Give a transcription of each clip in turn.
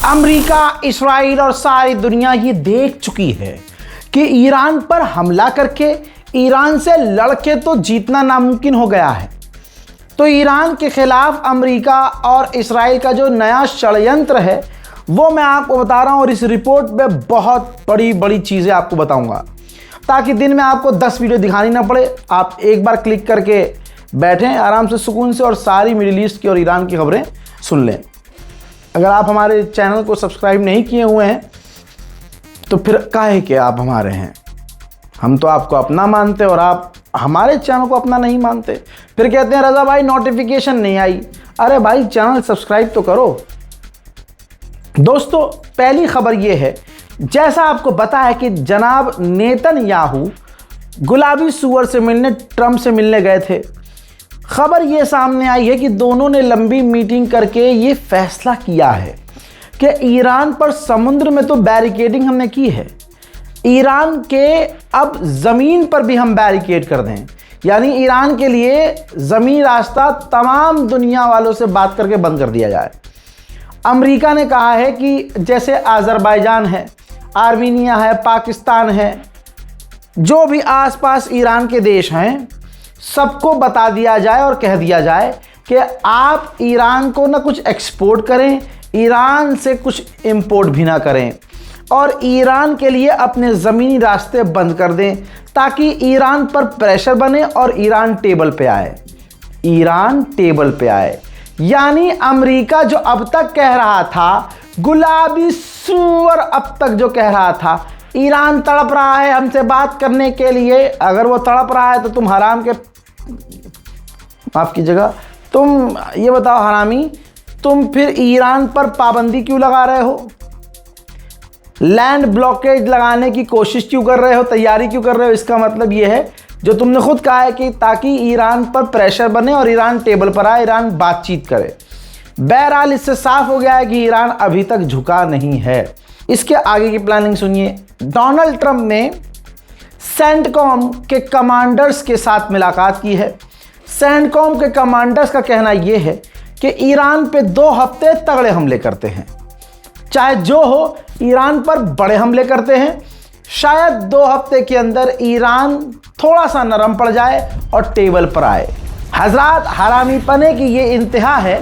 America, Israel और सारी दुनिया ये देख चुकी है कि ईरान पर हमला करके ईरान से लड़के तो जीतना नामुमकिन हो गया है। तो ईरान के खिलाफ अमेरिका और इस्राइल का जो नया षड्यंत्र है वो मैं आपको बता रहा हूँ, और इस रिपोर्ट में बहुत बड़ी बड़ी चीज़ें आपको बताऊँगा ताकि दिन में आपको 10 वीडियो दिखानी ना पड़े। आप एक बार क्लिक करके बैठें आराम से, सुकून से, और सारी मिडिल ईस्ट की और ईरान की खबरें सुन लें। अगर आप हमारे चैनल को सब्सक्राइब नहीं किए हुए हैं तो फिर काहे के आप हमारे हैं। हम तो आपको अपना मानते और आप हमारे चैनल को अपना नहीं मानते। फिर कहते हैं रज़ा भाई नोटिफिकेशन नहीं आई। अरे भाई चैनल सब्सक्राइब तो करो। दोस्तों पहली खबर ये है, जैसा आपको पता है कि जनाब नेतन्याहू गुलाबी सूअर से मिलने, ट्रंप से मिलने गए थे। खबर ये सामने आई है कि दोनों ने लंबी मीटिंग करके ये फैसला किया है कि ईरान पर समुद्र में तो बैरिकेडिंग हमने की है, ईरान के अब ज़मीन पर भी हम बैरिकेड कर दें, यानी ईरान के लिए ज़मीन रास्ता तमाम दुनिया वालों से बात करके बंद कर दिया जाए। अमेरिका ने कहा है कि जैसे अज़रबैजान है, आर्मीनिया है, पाकिस्तान है, जो भी आसपास ईरान के देश हैं, सबको बता दिया जाए और कह दिया जाए कि आप ईरान को ना कुछ एक्सपोर्ट करें, ईरान से कुछ इंपोर्ट भी ना करें, और ईरान के लिए अपने ज़मीनी रास्ते बंद कर दें ताकि ईरान पर प्रेशर बने और ईरान टेबल पे आए। ईरान टेबल पे आए यानी अमेरिका जो अब तक कह रहा था गुलाबी सूअर, अब तक जो कह रहा था ईरान तड़प रहा है हमसे बात करने के लिए, अगर वो तड़प रहा है तो तुम हराम के, माफ़ कीजिएगा, तुम ये बताओ हरामी, तुम फिर ईरान पर पाबंदी क्यों लगा रहे हो, लैंड ब्लॉकेज लगाने की कोशिश क्यों कर रहे हो, तैयारी क्यों कर रहे हो। इसका मतलब ये है जो तुमने खुद कहा है कि ताकि ईरान पर प्रेशर बने और ईरान टेबल पर आए, ईरान बातचीत करे। बहरहाल इससे साफ हो गया है कि ईरान अभी तक झुका नहीं है। इसके आगे की प्लानिंग सुनिए। डोनाल्ड ट्रंप ने सेंटकॉम के कमांडर्स के साथ मुलाकात की है। सेंटकॉम के कमांडर्स का कहना यह है कि ईरान पे 2 हफ्ते तगड़े हमले करते हैं, चाहे जो हो, ईरान पर बड़े हमले करते हैं। शायद 2 हफ्ते के अंदर ईरान थोड़ा सा नरम पड़ जाए और टेबल पर आए। हजरात, हरामी पने की ये इंतहा है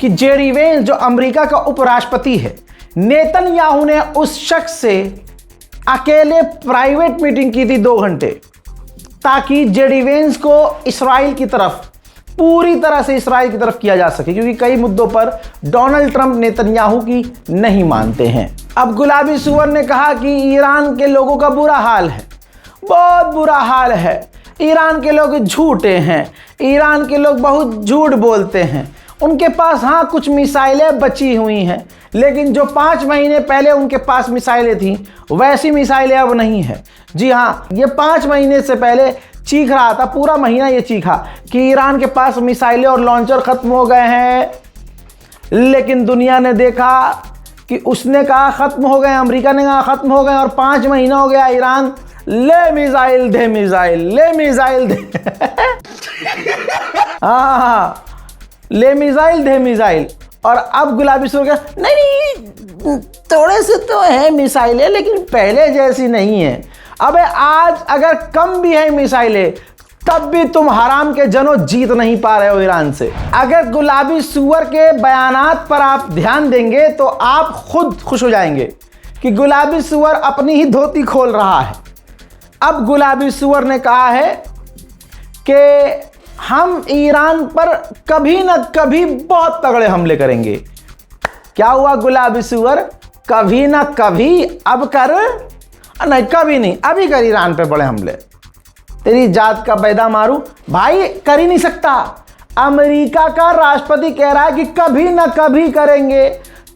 कि जेडी वेंस जो अमेरिका का उपराष्ट्रपति है, नेतन्याहू ने उस शख्स से अकेले प्राइवेट मीटिंग की थी 2 घंटे, ताकि जेडी वेंस को इस्राइल की तरफ, पूरी तरह से इस्राइल की तरफ किया जा सके, क्योंकि कई मुद्दों पर डोनाल्ड ट्रंप नेतन्याहू की नहीं मानते हैं। अब गुलाबी सूअर ने कहा कि ईरान के लोगों का बुरा हाल है, बहुत बुरा हाल है, ईरान के लोग झूठे हैं, ईरान के लोग बहुत झूठ बोलते हैं, उनके पास हाँ कुछ मिसाइलें बची हुई हैं, लेकिन जो 5 महीने पहले उनके पास मिसाइलें थीं वैसी मिसाइलें अब नहीं है। जी हाँ, ये 5 महीने से पहले चीख रहा था, पूरा महीना ये चीखा कि ईरान के पास मिसाइलें और लॉन्चर ख़त्म हो गए हैं, लेकिन दुनिया ने देखा कि उसने कहा ख़त्म हो गए, अमेरिका ने कहा ख़त्म हो गए, और 5 महीना हो गया ईरान ले मिसाइल दे मिसाइल, ले मिसाइल दे हाँ, ले मिसाइल दे मिसाइल। और अब गुलाबी सूअर का नहीं, थोड़े से तो है मिसाइलें लेकिन पहले जैसी नहीं है। अबे आज अगर कम भी है मिसाइलें तब भी तुम हराम के जनों जीत नहीं पा रहे हो ईरान से। अगर गुलाबी सूअर के बयानात पर आप ध्यान देंगे तो आप खुद खुश हो जाएंगे कि गुलाबी सूअर अपनी ही धोती खोल रहा है। अब गुलाबी सूअर ने कहा है कि हम ईरान पर कभी न कभी बहुत तगड़े हमले करेंगे। क्या हुआ गुलाबी सूअर, कभी न कभी अब कर, नहीं कभी नहीं, अभी कर ईरान पे बड़े हमले। तेरी जात का पैदा मारू भाई, कर ही नहीं सकता। अमेरिका का राष्ट्रपति कह रहा है कि कभी न कभी करेंगे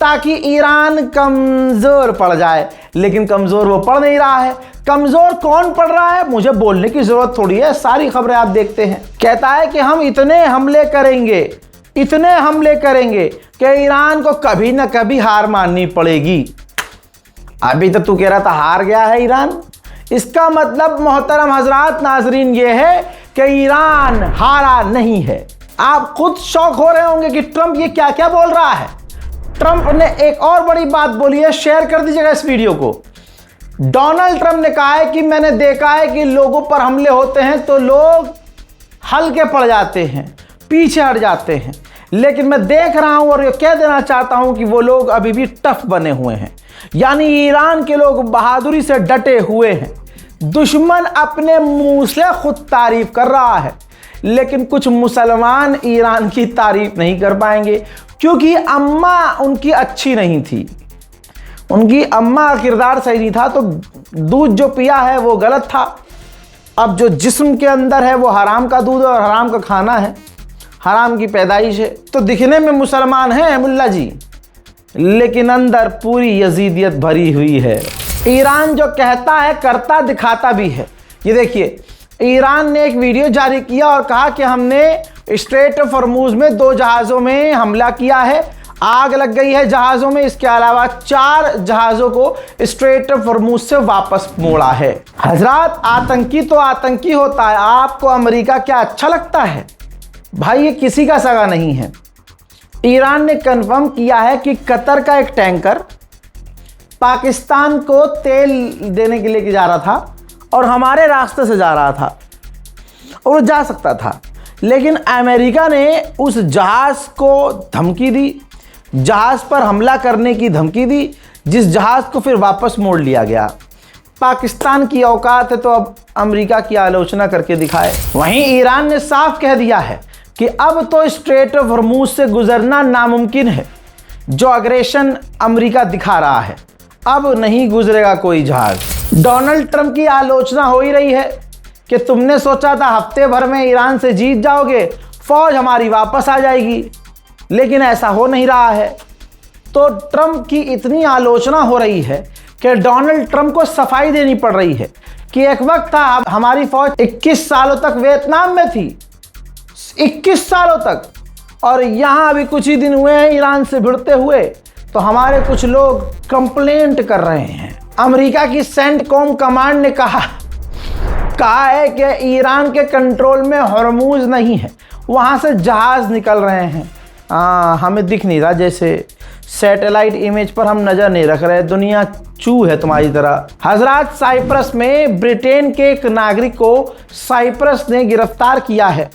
ताकि ईरान कमज़ोर पड़ जाए, लेकिन कमज़ोर वो पड़ नहीं रहा है। कमज़ोर कौन पड़ रहा है मुझे बोलने की ज़रूरत थोड़ी है, सारी खबरें आप देखते हैं। कहता है कि हम इतने हमले करेंगे, इतने हमले करेंगे कि ईरान को कभी न कभी हार माननी पड़ेगी। अभी तो तू कह रहा था हार गया है ईरान, इसका मतलब मोहतरम हजरात नाजरीन ये है कि ईरान हारा नहीं है। आप खुद शौक हो रहे होंगे कि ट्रंप ये क्या क्या बोल रहा है। ट्रंप ने एक और बड़ी बात बोली है, शेयर कर दीजिएगा इस वीडियो को। डोनाल्ड ट्रंप ने कहा है कि मैंने देखा है कि लोगों पर हमले होते हैं तो लोग हल्के पड़ जाते हैं, पीछे हट जाते हैं, लेकिन मैं देख रहा हूं और ये कह देना चाहता हूं कि वो लोग अभी भी टफ बने हुए हैं। यानी ईरान के लोग बहादुरी से डटे हुए हैं। दुश्मन अपने मुंह से खुद तारीफ कर रहा है, लेकिन कुछ मुसलमान ईरान की तारीफ नहीं कर पाएंगे, क्योंकि अम्मा उनकी अच्छी नहीं थी, उनकी अम्मा का किरदार सही नहीं था, तो दूध जो पिया है वो गलत था। अब जो जिस्म के अंदर है वो हराम का दूध और हराम का खाना है, हराम की पैदाइश है। तो दिखने में मुसलमान हैं मुल्ला जी, लेकिन अंदर पूरी यजीदियत भरी हुई है। ईरान जो कहता है करता दिखाता भी है। ये देखिए, ईरान ने एक वीडियो जारी किया और कहा कि हमने स्ट्रेट ऑफ हॉर्मूज में 2 जहाज़ों में हमला किया है, आग लग गई है जहाज़ों में। इसके अलावा 4 जहाज़ों को स्ट्रेट ऑफ हॉर्मूज से वापस मोड़ा है। हजरात, आतंकी तो आतंकी होता है। आपको अमेरिका क्या अच्छा लगता है? भाई ये किसी का सगा नहीं है। ईरान ने कंफर्म किया है कि कतर का एक टैंकर पाकिस्तान को तेल देने के लिए जा रहा था और हमारे रास्ते से जा रहा था और जा सकता था, लेकिन अमेरिका ने उस जहाज़ को धमकी दी, जहाज़ पर हमला करने की धमकी दी, जिस जहाज़ को फिर वापस मोड़ लिया गया। पाकिस्तान की औकात है तो अब अमेरिका की आलोचना करके दिखाए। वहीं ईरान ने साफ कह दिया है कि अब तो स्ट्रेट ऑफ हॉर्मूज से गुजरना नामुमकिन है। जो अग्रेशन अमेरिका दिखा रहा है, अब नहीं गुजरेगा कोई जहाज़। डोनाल्ड ट्रंप की आलोचना हो ही रही है कि तुमने सोचा था हफ्ते भर में ईरान से जीत जाओगे, फौज हमारी वापस आ जाएगी, लेकिन ऐसा हो नहीं रहा है। तो ट्रंप की इतनी आलोचना हो रही है कि डोनाल्ड ट्रंप को सफाई देनी पड़ रही है कि एक वक्त था हमारी फौज 21 सालों तक वियतनाम में थी, 21 सालों तक, और यहाँ अभी कुछ ही दिन हुए हैं ईरान से भिड़ते हुए, तो हमारे कुछ लोग कंप्लेंट कर रहे हैं। अमेरिका की सेंटकॉम कमांड ने कहा है कि ईरान के कंट्रोल में हॉर्मूज नहीं है, वहाँ से जहाज़ निकल रहे हैं। हमें दिख नहीं रहा, जैसे सैटेलाइट इमेज पर हम नज़र नहीं रख रहे, दुनिया चू है तुम्हारी तरह। हजरात, साइप्रस में ब्रिटेन के एक नागरिक को साइप्रस ने गिरफ्तार किया है।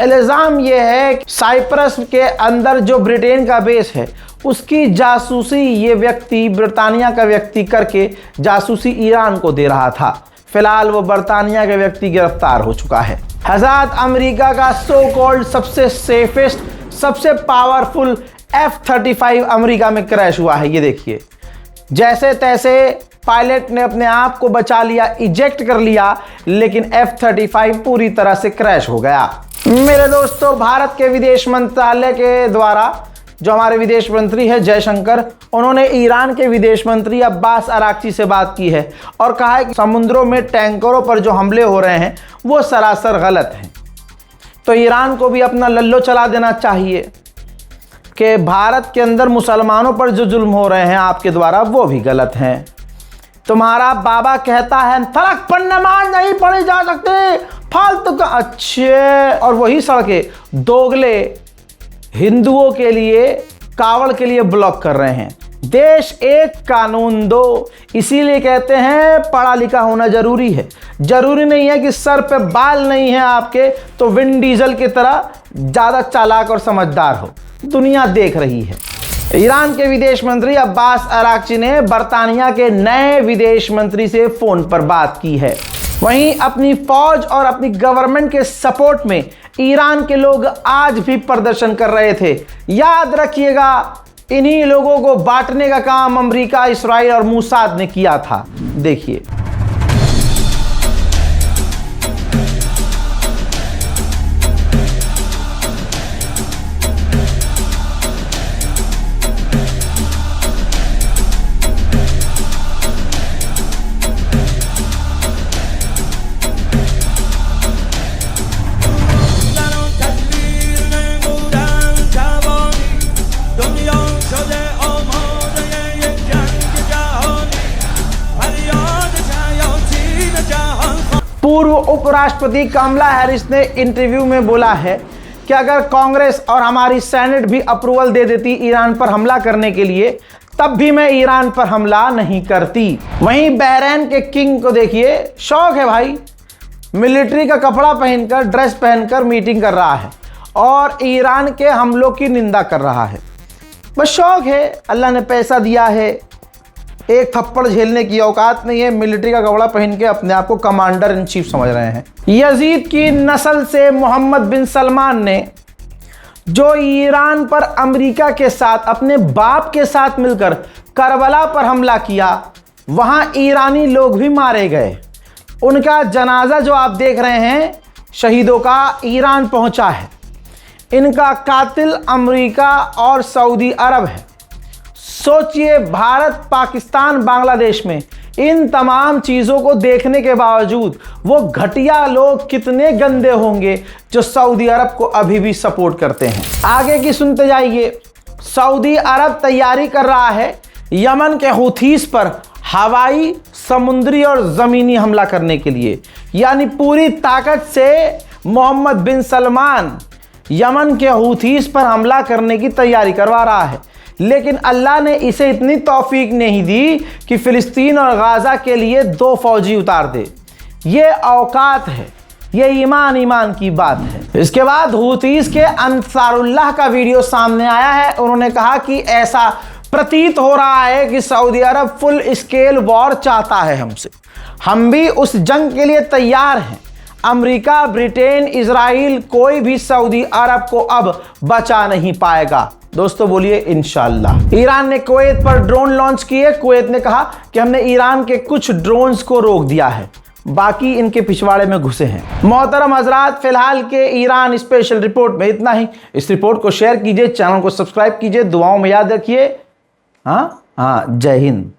इल्ज़ाम यह है कि साइप्रस के अंदर जो ब्रिटेन का बेस है उसकी जासूसी ये व्यक्ति, ब्रिटानिया का व्यक्ति करके जासूसी ईरान को दे रहा था। फिलहाल वो बरतानिया के व्यक्ति गिरफ्तार हो चुका है। हज़रात, अमेरिका का सो कॉल्ड सबसे सेफेस्ट, सबसे पावरफुल F-35 अमेरिका में क्रैश हुआ है। ये देखिए, जैसे तैसे पायलट ने अपने आप को बचा लिया, इजेक्ट कर लिया, लेकिन F-35 पूरी तरह से क्रैश हो गया। मेरे दोस्तों, भारत के विदेश मंत्रालय के द्वारा जो हमारे विदेश मंत्री है जयशंकर, उन्होंने ईरान के विदेश मंत्री अब्बास अराक्ची से बात की है और कहा है कि समुद्रों में टैंकरों पर जो हमले हो रहे हैं वो सरासर गलत हैं। तो ईरान को भी अपना लल्लो चला देना चाहिए कि भारत के अंदर मुसलमानों पर जो जुल्म हो रहे हैं आपके द्वारा वो भी गलत हैं। तुम्हारा बाबा कहता है तलक पर नमाज नहीं पढ़ी जा सकती, फालतू का। अच्छे, और वही सड़कें दोगले हिंदुओं के लिए, कावड़ के लिए ब्लॉक कर रहे हैं। देश एक कानून दो, इसीलिए कहते हैं पढ़ा लिखा होना जरूरी है। जरूरी नहीं है कि सर पे बाल नहीं है आपके तो विन डीजल की तरह ज़्यादा चालाक और समझदार हो। दुनिया देख रही है। ईरान के विदेश मंत्री अब्बास अराक्ची ने बरतानिया के नए विदेश मंत्री से फ़ोन पर बात की है। वहीं अपनी फौज और अपनी गवर्नमेंट के सपोर्ट में ईरान के लोग आज भी प्रदर्शन कर रहे थे। याद रखिएगा, इन्हीं लोगों को बांटने का काम अमेरिका, इस्राइल और मूसाद ने किया था। देखिए, पूर्व उपराष्ट्रपति कमला हैरिस ने इंटरव्यू में बोला है कि अगर कांग्रेस और हमारी सेनेट भी अप्रूवल दे देती ईरान पर हमला करने के लिए, तब भी मैं ईरान पर हमला नहीं करती। वहीं बहरीन के किंग को देखिए, शौक है भाई, मिलिट्री का कपड़ा पहनकर, ड्रेस पहनकर मीटिंग कर रहा है और ईरान के हमलों की निंदा कर रहा है। बस शौक है, अल्लाह ने पैसा दिया है, एक थप्पड़ झेलने की औकात नहीं है, मिलिट्री का कपड़ा पहन के अपने आप को कमांडर इन चीफ समझ रहे हैं। यजीद की नस्ल से मोहम्मद बिन सलमान ने जो ईरान पर अमेरिका के साथ, अपने बाप के साथ मिलकर करबला पर हमला किया, वहां ईरानी लोग भी मारे गए। उनका जनाजा जो आप देख रहे हैं शहीदों का, ईरान पहुंचा है। इनका कातिल अमेरिका और सऊदी अरब है। सोचिए, भारत, पाकिस्तान, बांग्लादेश में इन तमाम चीज़ों को देखने के बावजूद वो घटिया लोग कितने गंदे होंगे जो सऊदी अरब को अभी भी सपोर्ट करते हैं। आगे की सुनते जाइए। सऊदी अरब तैयारी कर रहा है यमन के हुथीस पर हवाई, समुद्री और ज़मीनी हमला करने के लिए, यानी पूरी ताकत से मोहम्मद बिन सलमान यमन के हुथीस पर हमला करने की तैयारी करवा रहा है। लेकिन अल्लाह ने इसे इतनी तौफीक नहीं दी कि फ़िलिस्तीन और गाज़ा के लिए 2 फौजी उतार दे। ये औकात है, ये ईमान की बात है। इसके बाद हुथीस के अंसारुल्लाह का वीडियो सामने आया है। उन्होंने कहा कि ऐसा प्रतीत हो रहा है कि सऊदी अरब फुल स्केल वॉर चाहता है हमसे, हम भी उस जंग के लिए तैयार हैं। अमेरिका, ब्रिटेन, इजराइल, कोई भी सऊदी अरब को अब बचा नहीं पाएगा। दोस्तों बोलिए इंशाअल्लाह। ईरान ने कुवैत पर ड्रोन लॉन्च किए। कुवैत ने कहा कि हमने ईरान के कुछ ड्रोन्स को रोक दिया है, बाकी इनके पिछवाड़े में घुसे हैं। मोहतरम हजरात, फिलहाल के ईरान स्पेशल रिपोर्ट में इतना ही। इस रिपोर्ट को शेयर कीजिए, चैनल को सब्सक्राइब कीजिए, दुआओं में याद रखिए। हाँ, जय हिंद।